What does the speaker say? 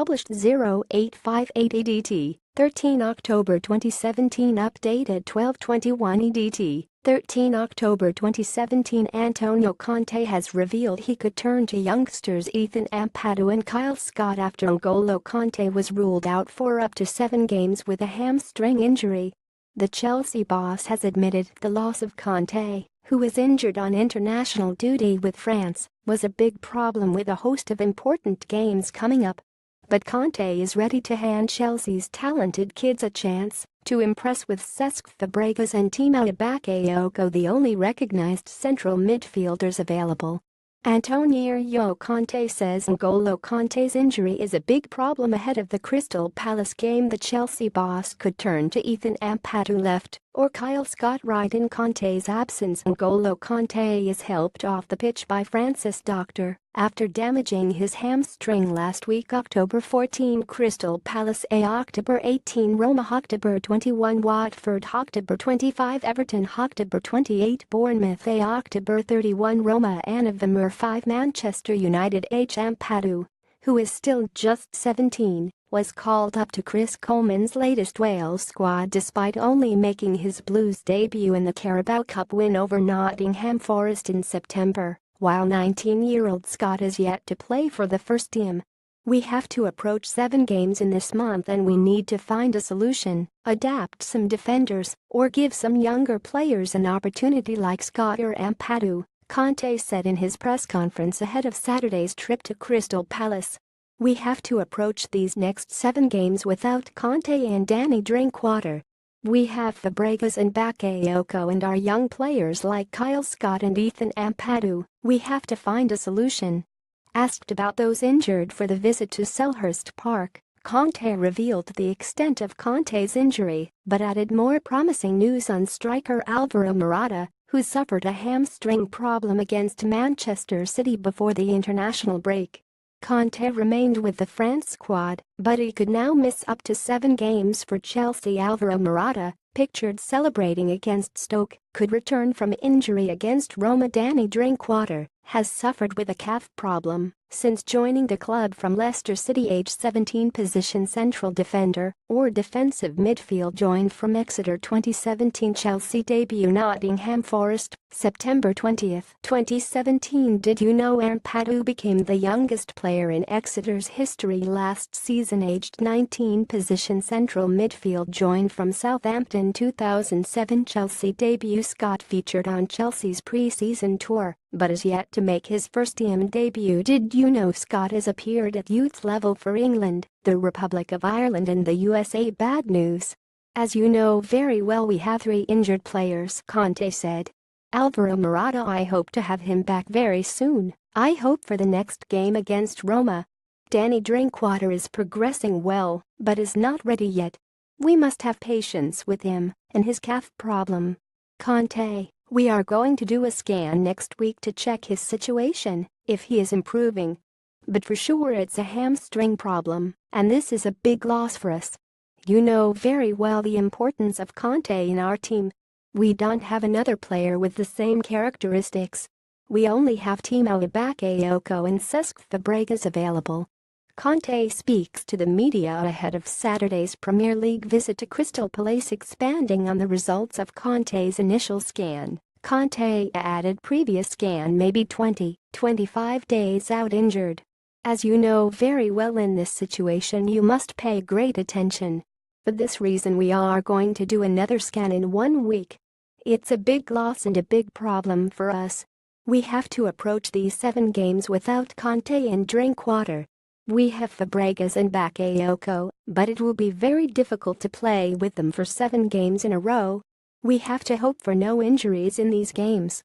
published 0858 EDT, 13 October 2017 updated 12:21 EDT, 13 October 2017 Antonio Conte has revealed he could turn to youngsters Ethan Ampadu and Kyle Scott after NGolo Kante was ruled out for up to 7 games with a hamstring injury. The Chelsea boss has admitted the loss of Conte, who was injured on international duty with France, was a big problem with a host of important games coming up. But Conte is ready to hand Chelsea's talented kids a chance to impress with Cesc, Fabregas and Tiemoue Bakayoko the only recognized central midfielders available. Antonio Conte says NGolo Kante's injury is a big problem ahead of the Crystal Palace game. The Chelsea boss could turn to Ethan Ampadu left or Kyle Scott right in Conte's absence. NGolo Kante is helped off the pitch by France's doctor after damaging his hamstring last week. October 14 Crystal Palace AOctober 18 Roma HOctober 21 Watford HOctober 25 Everton HOctober 28 Bournemouth AOctober 31 Roma ANovember 5 Manchester United H Ampadu, who is still just 17, was called up to Chris Coleman's latest Wales squad despite only making his Blues debut in the Carabao Cup win over Nottingham Forest in September, while 19-year-old Scott is yet to play for the first team. We have to approach 7 games in this month and we need to find a solution, adapt some defenders, or give some younger players an opportunity like Scott or Ampadu, Conte said in his press conference ahead of Saturday's trip to Crystal Palace. We have to approach these next 7 games without Conte and Danny Drinkwater. We have Fabregas and Bakayoko and our young players like Kyle Scott and Ethan Ampadu. We have to find a solution. Asked about those injured for the visit to Selhurst Park, Conte revealed the extent of Conte's injury but added more promising news on striker Alvaro Morata, who suffered a hamstring problem against Manchester City before the international break. Conte remained with the France squad, but he could now miss up to 7 games for Chelsea. Alvaro Morata, pictured celebrating against Stoke, could return from injury against Roma. Danny Drinkwater has suffered with a calf problem since joining the club from Leicester City. Age 17 position central defender or defensive midfield joined from Exeter 2017 Chelsea debut Nottingham Forest, September 20, 2017. Did you know Ampadu became the youngest player in Exeter's history last season? Aged 19 position central midfield joined from Southampton 2007 Chelsea debut. Scott featured on Chelsea's pre-season tour but is yet to make his first team debut. Did you know Scott has appeared at youth level for England, the Republic of Ireland and the USA? Bad news. As you know very well, we have 3 injured players, Conte said. Alvaro Morata, I hope to have him back very soon. I hope for the next game against Roma. Danny Drinkwater is progressing well, but is not ready yet. We must have patience with him and his calf problem. Conte, we are going to do a scan next week to check his situation, if he is improving. But for sure it's a hamstring problem, and this is a big loss for us. You know very well the importance of Conte in our team. We don't have another player with the same characteristics. We only have Tiemoue Bakayoko and Cesc Fabregas available. Conte speaks to the media ahead of Saturday's Premier League visit to Crystal Palace. Expanding on the results of Conte's initial scan, Conte added previous scan may be 20-25 days out injured. As you know very well, in this situation you must pay great attention. For this reason we are going to do another scan in 1 week. It's a big loss and a big problem for us. We have to approach these 7 games without Conte and Drinkwater. We have Fabregas and Bakayoko, but it will be very difficult to play with them for 7 games in a row. We have to hope for no injuries in these games.